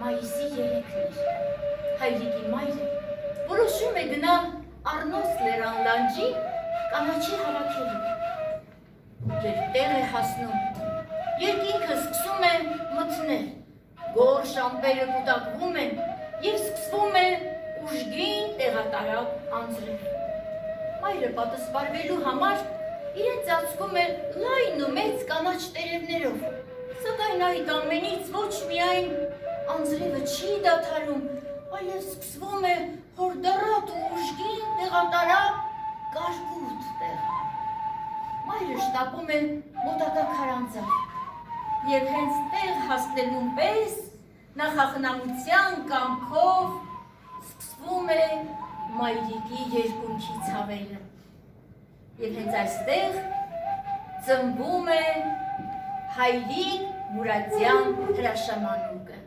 Մայիսի 3-ն հայրիկի մայրը որոշում է գնալ Առնոս լեռան լանջի կանաչի հավաքելու։ Երբ տեղ է հասնում, երկինքը սկսում է մթնել, գորշ ամպերը կուտակվում են և սկսվում է ուժգին տեղատարավ անձրև։ Մայրը պատասպարվելու համար իրեն ծածկում է լայն ու մեծ կանաչ տերևներով, սակայն այդ ամենից ոչ միայն անձրևը չի դադարում, այլև սկսվում է հորդառատ ու ուժգին տեղատարավ կարկուտ տեղը։ Մայրը շտապում է մոտակա քարանձավ և հենց տեղ հասնելուն պես նախախնամության կամքով սկսվում է մայրիկի երկունքի ցավելը և հենց այստեղ ծնվում է Հայրիկ Մուրադյան հրաշամանուկը։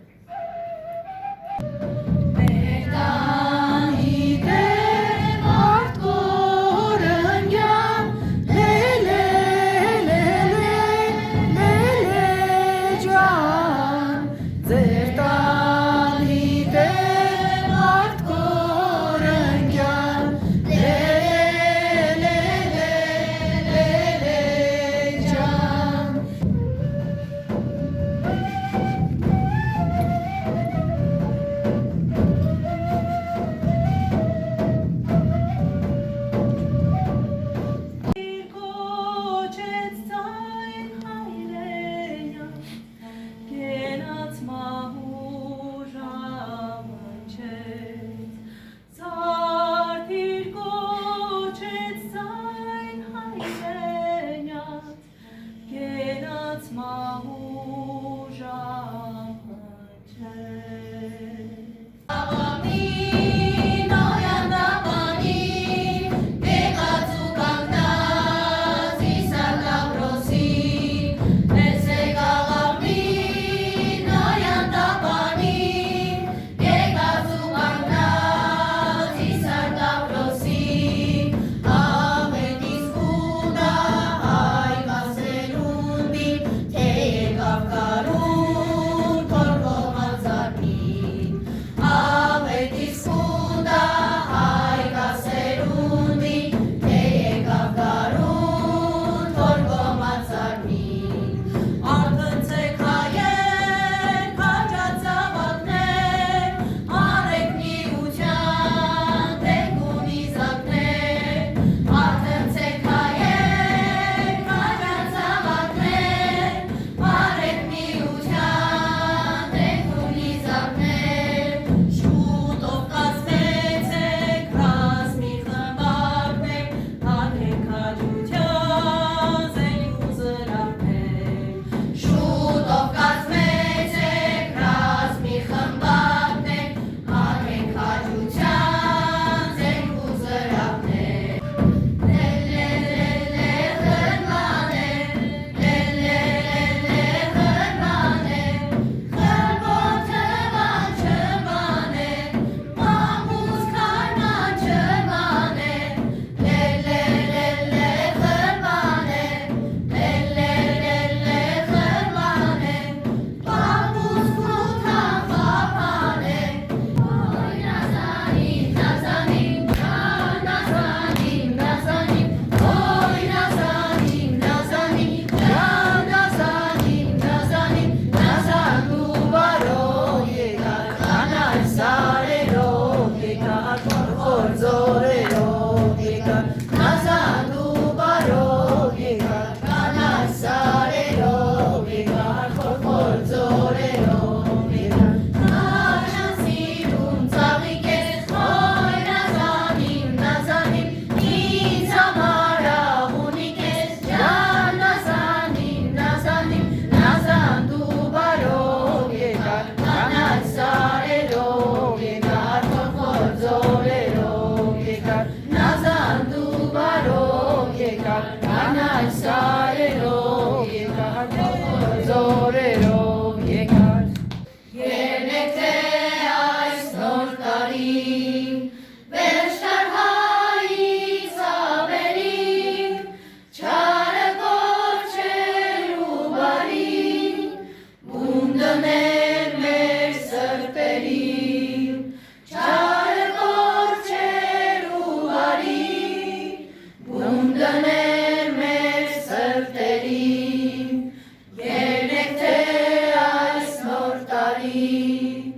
տարի,